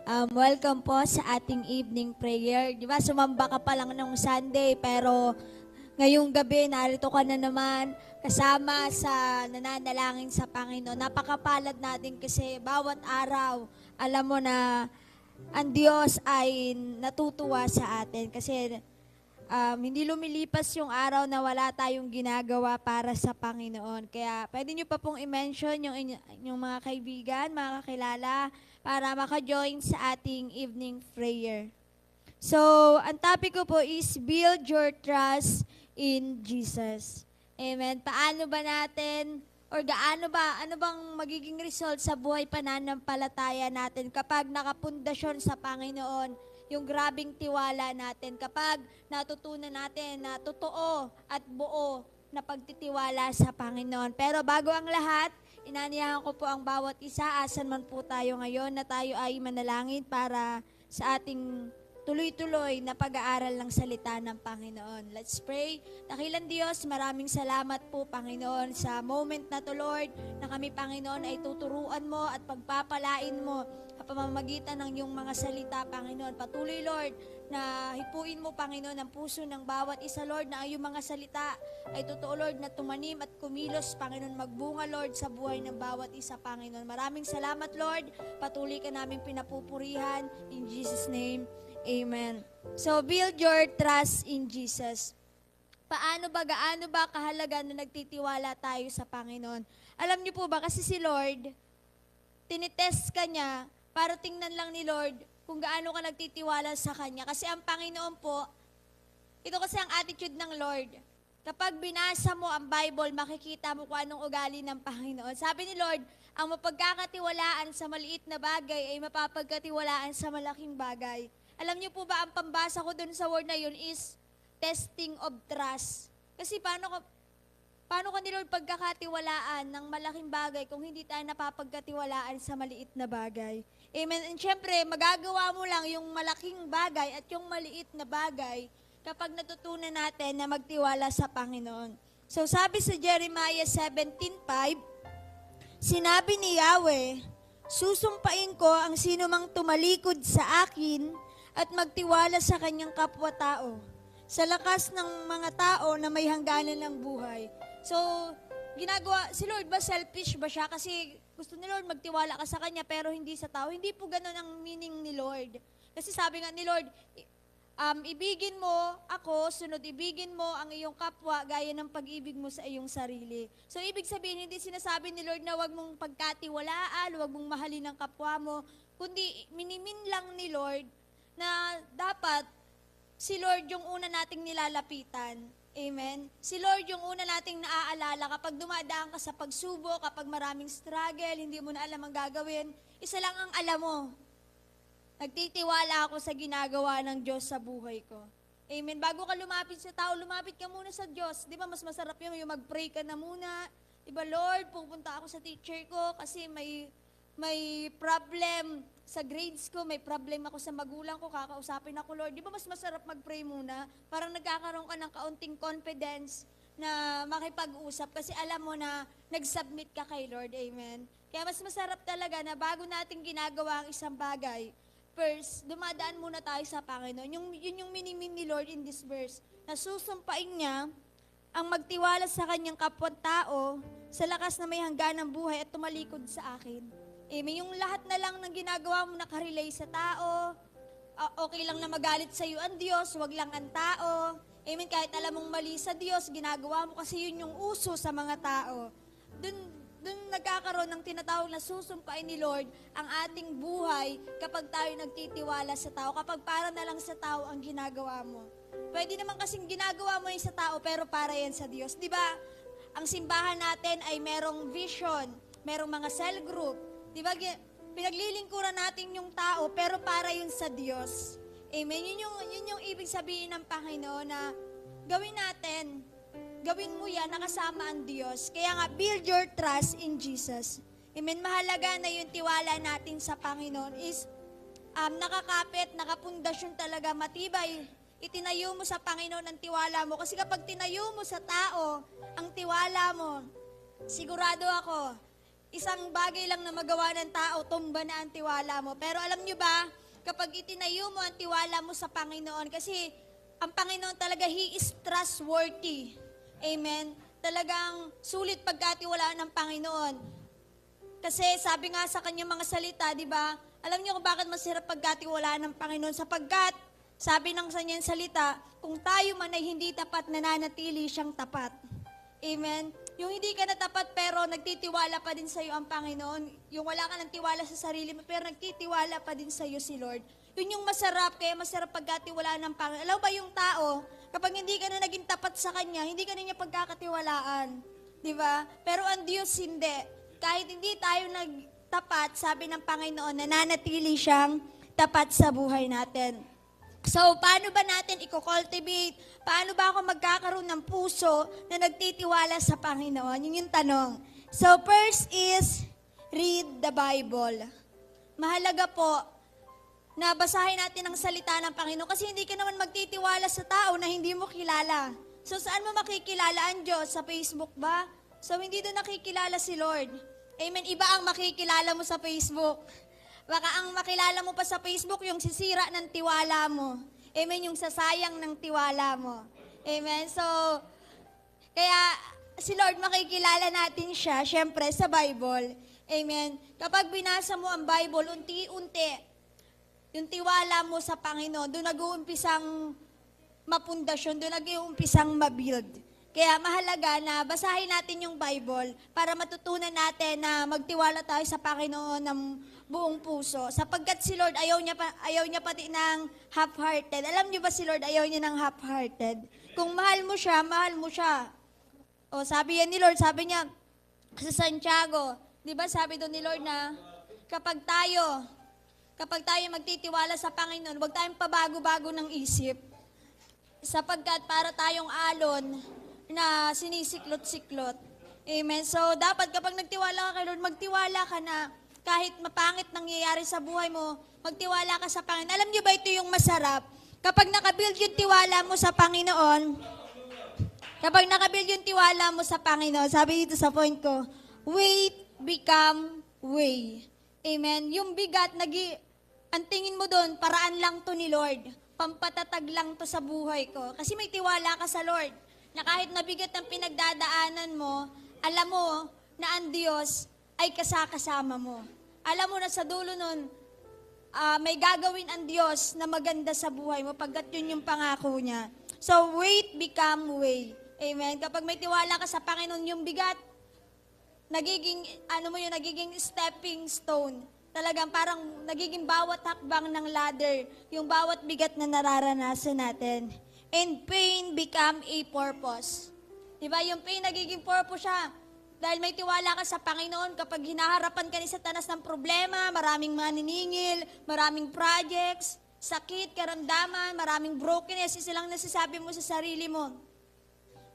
Welcome po sa ating evening prayer. Di ba, sumamba ka pa lang nung Sunday, pero ngayong gabi, narito ka na naman kasama sa nananalangin sa Panginoon. Napakapalad natin kasi bawat araw, alam mo na ang Diyos ay natutuwa sa atin kasi hindi lumilipas yung araw na wala tayong ginagawa para sa Panginoon. Kaya pwede nyo pa pong i-mention yung mga kaibigan, mga kakilala, para maka-join sa ating evening prayer. So, ang topic ko po is build your trust in Jesus. Amen. Paano ba natin or ano bang magiging result sa buhay pananampalataya natin kapag nakapundasyon sa Panginoon yung grabing tiwala natin, kapag natutunan natin na totoo at buo na pagtitiwala sa Panginoon. Pero bago ang lahat, inaniyahan ko po ang bawat isa, asan man po tayo ngayon, na tayo ay manalangin para sa ating tuloy-tuloy na pag-aaral ng salita ng Panginoon. Let's pray. Dakilang Diyos, maraming salamat po, Panginoon, sa moment na to, Lord, na kami, Panginoon, ay tuturuan mo at pagpapalain mo sa pamamagitan ng iyong mga salita, Panginoon. Patuloy, Lord, na hipuin mo, Panginoon, ang puso ng bawat isa, Lord, na ang iyong mga salita ay totoo, Lord, na tumanim at kumilos, Panginoon, magbunga, Lord, sa buhay ng bawat isa, Panginoon. Maraming salamat, Lord. Patuloy ka naming pinapupurihan. In Jesus' name, Amen. So, build your trust in Jesus. Gaano ba kahalaga na nagtitiwala tayo sa Panginoon? Alam niyo po ba, kasi si Lord, tinitest ka niya para tingnan lang ni Lord kung gaano ka nagtitiwala sa Kanya. Kasi ang Panginoon po, ito kasi ang attitude ng Lord. Kapag binasa mo ang Bible, makikita mo kung anong ugali ng Panginoon. Sabi ni Lord, ang mapagkakatiwalaan sa maliit na bagay ay mapapagkatiwalaan sa malaking bagay. Alam niyo po ba, ang pambasa ko dun sa word na yun is testing of trust. Kasi paano ka ni Lord pagkakatiwalaan ng malaking bagay kung hindi tayo napapagkatiwalaan sa maliit na bagay? Amen. And syempre, magagawa mo lang yung malaking bagay at yung maliit na bagay kapag natutunan natin na magtiwala sa Panginoon. So sabi sa Jeremiah 17:5, sinabi ni Yahweh, susumpain ko ang sinumang tumalikod sa akin at magtiwala sa kanyang kapwa-tao, sa lakas ng mga tao na may hangganan ng buhay. So, si Lord ba selfish ba siya? Kasi gusto ni Lord magtiwala ka sa Kanya pero hindi sa tao. Hindi po ganun ang meaning ni Lord. Kasi sabi nga ni Lord, ibigin mo ako, sunod ibigin mo ang iyong kapwa gaya ng pag-ibig mo sa iyong sarili. So, ibig sabihin, hindi sinasabi ni Lord na wag mong pagkatiwalaan, wag mong mahalin ang kapwa mo, kundi minimin lang ni Lord na dapat si Lord yung una nating nilalapitan. Amen? Si Lord yung una nating naaalala kapag dumadaan ka sa pagsubok, kapag maraming struggle, hindi mo na alam ang gagawin, isa lang ang alam mo. Nagtitiwala ako sa ginagawa ng Diyos sa buhay ko. Amen? Bago ka lumapit sa tao, lumapit ka muna sa Diyos. Di ba mas masarap yung mag-pray ka na muna. Di ba, Lord, pupunta ako sa teacher ko kasi may problem sa grades ko, may problem ako sa magulang ko, kakausapin ako, Lord. Di ba mas masarap mag-pray muna? Parang nagkakaroon ka ng kaunting confidence na makipag-usap kasi alam mo na nag-submit ka kay Lord. Amen? Kaya mas masarap talaga na bago natin ginagawa ang isang bagay, first, dumadaan muna tayo sa Panginoon. Yun yung minimin ni Lord in this verse. Nasusumpain niya ang magtiwala sa kanyang kapwa-tao sa lakas na may hangganang buhay at tumalikod sa akin. Amen. Yung lahat na lang ng ginagawa mo nakarelay sa tao, okay lang na magalit sa iyo ang Diyos, wag lang ang tao. Amen. Kahit alam mong mali sa Diyos, ginagawa mo kasi yun yung uso sa mga tao. Dun nagkakaroon ng tinatawag na susumpain ni Lord ang ating buhay kapag tayo nagtitiwala sa tao, kapag para na lang sa tao ang ginagawa mo. Pwede naman kasing ginagawa mo yun sa tao, pero para yan sa Diyos. Di ba? Ang simbahan natin ay merong vision, merong mga cell group. Di ba? Pinaglilingkuran natin yung tao, pero para yun sa Diyos. Amen? Yun yung ibig sabihin ng Panginoon na gawin mo yan, nakasama ang Diyos. Kaya nga, build your trust in Jesus. Amen? Mahalaga na yung tiwala natin sa Panginoon is nakakapit, nakapundasyon talaga, matibay. Itinayo mo sa Panginoon ang tiwala mo. Kasi kapag tinayo mo sa tao ang tiwala mo, sigurado ako, isang bagay lang na magawa ng tao, tumba na ang tiwala mo. Pero alam nyo ba, kapag itinayo mo ang tiwala mo sa Panginoon, kasi ang Panginoon talaga, He is trustworthy. Amen? Talagang sulit pagkatiwalaan ng Panginoon. Kasi sabi nga sa kanyang mga salita, di ba? Alam niyo kung bakit masarap pagkatiwalaan ng Panginoon? Sapagkat, sabi ng kanyang salita, kung tayo man ay hindi tapat, nananatili siyang tapat. Amen? Yung hindi ka na tapat pero nagtitiwala pa din sa'yo ang Panginoon. Yung wala ka ng tiwala sa sarili mo pero nagtitiwala pa din sa'yo si Lord. Yun yung masarap, kaya masarap pagkatiwalaan ng Panginoon. Alam ba yung tao, kapag hindi ka na naging tapat sa Kanya, hindi ka na niya pagkakatiwalaan. Di ba? Pero ang Diyos hindi. Kahit hindi tayo nagtapat, sabi ng Panginoon, nananatili siyang tapat sa buhay natin. So, paano ba natin i-cultivate? Paano ba ako magkakaroon ng puso na nagtitiwala sa Panginoon? Yun yung tanong. So, first is, read the Bible. Mahalaga po na basahin natin ang salita ng Panginoon kasi hindi ka naman magtitiwala sa tao na hindi mo kilala. So, saan mo makikilala ang Diyos? Sa Facebook ba? So, hindi doon nakikilala si Lord. Amen. Iba ang makikilala mo sa Facebook. Baka ang makilala mo pa sa Facebook, yung sisira ng tiwala mo. Amen. Yung sasayang ng tiwala mo. Amen. So, kaya si Lord makikilala natin siya, syempre, sa Bible. Amen. Kapag binasa mo ang Bible, unti-unti, yung tiwala mo sa Panginoon, doon nag-uumpisang mapundasyon, doon nag-uumpisang mabuild. Kaya mahalaga na basahin natin yung Bible para matutunan natin na magtiwala tayo sa Panginoon ng buong puso. Sapagkat si Lord ayaw niya pati ng half-hearted. Alam niyo ba si Lord ayaw niya ng half-hearted? Kung mahal mo siya, mahal mo siya. O sabi yan ni Lord, sabi niya sa Santiago, di ba sabi doon ni Lord na kapag tayo magtitiwala sa Panginoon, huwag tayong pabago-bago ng isip. Sapagkat para tayong alon na sinisiklot-siklot. Amen. So, dapat kapag nagtiwala ka kay Lord, magtiwala ka na kahit mapangit nangyayari sa buhay mo, magtiwala ka sa Panginoon. Alam niyo ba ito yung masarap? Kapag nakabuild yung tiwala mo sa Panginoon, sabi dito sa point ko, weight become way. Amen. Yung bigat, ang tingin mo doon, paraan lang to ni Lord. Pampatatag lang to sa buhay ko. Kasi may tiwala ka sa Lord na kahit nabigat ang pinagdadaanan mo, alam mo na ang Diyos ay kasama mo. Alam mo na sa dulo nun, may gagawin ang Diyos na maganda sa buhay mo pagkat yun yung pangako niya. So, weight become way. Amen. Kapag may tiwala ka sa Panginoon, yung bigat, nagiging stepping stone. Talagang parang nagiging bawat hakbang ng ladder, yung bawat bigat na nararanasan natin. And pain become a purpose. Diba? Yung pain nagiging purpose siya. Dahil may tiwala ka sa Panginoon, kapag hinaharapan ka ni Satanas ng problema, maraming maniningil, maraming projects, sakit, karamdaman, maraming brokenness, isa lang nasasabi mo sa sarili mo,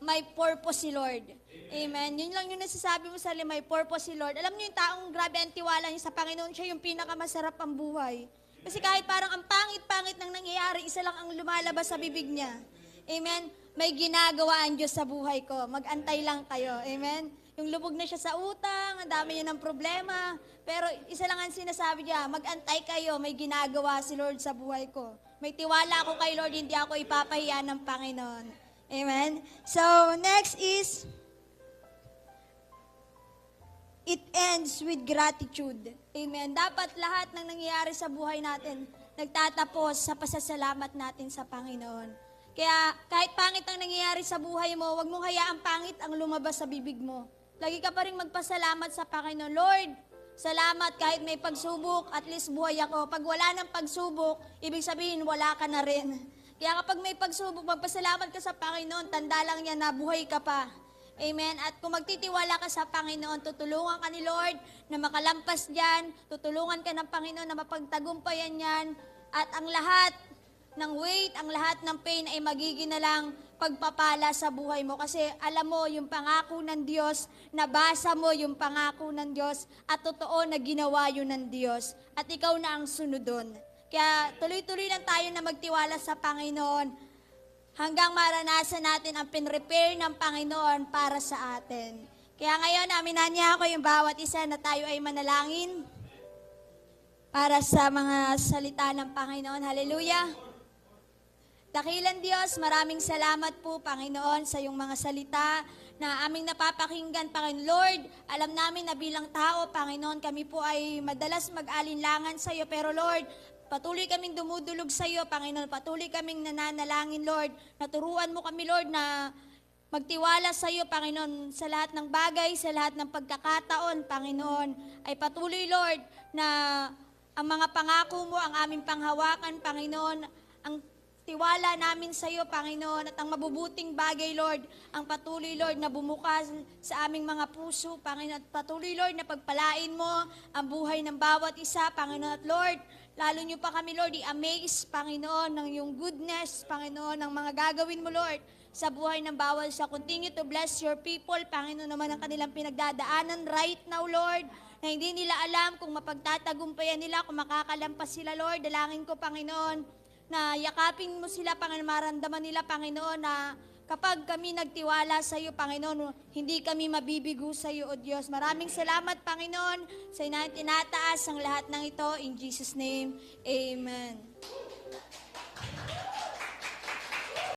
may purpose si Lord. Amen. Yun lang yung nasasabi mo sa sarili, may purpose si Lord. Alam niyo yung taong grabe ang tiwala niya sa Panginoon, siya yung pinakamasarap ang buhay. Kasi kahit parang ang pangit-pangit nang nangyayari, isa lang ang lumalabas sa bibig niya. Amen? May ginagawa ang Diyos sa buhay ko. Mag-antay lang kayo. Amen? Yung lubog na siya sa utang, ang dami niya ng problema. Pero isa lang ang sinasabi niya, mag-antay kayo, may ginagawa si Lord sa buhay ko. May tiwala ako kay Lord, hindi ako ipapahiya ng Panginoon. Amen? So, next is, it ends with gratitude. Amen. Dapat lahat ng nangyayari sa buhay natin, nagtatapos sa pasasalamat natin sa Panginoon. Kaya kahit pangit ang nangyayari sa buhay mo, huwag mong hayaang pangit ang lumabas sa bibig mo. Lagi ka pa rin magpasalamat sa Panginoon. Lord, salamat kahit may pagsubok, at least buhay ako. Pag wala ng pagsubok, ibig sabihin wala ka na rin. Kaya kapag may pagsubok, magpasalamat ka sa Panginoon, tanda lang yan na buhay ka pa. Amen. At kung magtitiwala ka sa Panginoon, tutulungan ka ni Lord na makalampas dyan, tutulungan ka ng Panginoon na mapagtagumpayan yan, at ang lahat ng weight, ang lahat ng pain ay magiging na lang pagpapala sa buhay mo. Kasi alam mo yung pangako ng Diyos, nabasa mo yung pangako ng Diyos, at totoo na ginawa yun ng Diyos. At ikaw na ang sunod doon. Kaya tuloy-tuloy lang tayo na magtiwala sa Panginoon hanggang maranasan natin ang pinrepare ng Panginoon para sa atin. Kaya ngayon, aminan niya ako yung bawat isa na tayo ay manalangin para sa mga salita ng Panginoon. Hallelujah! Dakilang Diyos, maraming salamat po, Panginoon, sa iyong mga salita na aming napapakinggan, Panginoon. Lord, alam namin na bilang tao, Panginoon, kami po ay madalas mag-alinlangan sa iyo. Pero Lord, patuloy kaming dumudulog sa iyo, Panginoon. Patuloy kaming nananalangin, Lord. Naturuan mo kami, Lord, na magtiwala sa iyo, Panginoon, sa lahat ng bagay, sa lahat ng pagkakataon, Panginoon. Ay patuloy, Lord, na ang mga pangako mo, ang aming panghawakan, Panginoon, ang tiwala namin sa iyo, Panginoon, at ang mabubuting bagay, Lord, ang patuloy, Lord, na bumukas sa aming mga puso, Panginoon, at patuloy, Lord, na pagpalain mo ang buhay ng bawat isa, Panginoon, at Lord, lalo niyo pa kami, Lord, i-amaze, Panginoon, ng iyong goodness, Panginoon, ng mga gagawin mo, Lord, sa buhay ng bawat isa. Continue to bless your people, Panginoon, naman ang kanilang pinagdadaanan right now, Lord, na hindi nila alam kung mapagtatagumpayan nila, kung makakalampas sila, Lord. Dalangin ko, Panginoon, na yakapin mo sila, Panginoon, maramdaman nila, Panginoon, na kapag kami nagtiwala sa iyo, Panginoon, hindi kami mabibigo sa iyo, O Diyos. Maraming salamat, Panginoon, sa tinataas ang lahat ng ito. In Jesus' name, Amen.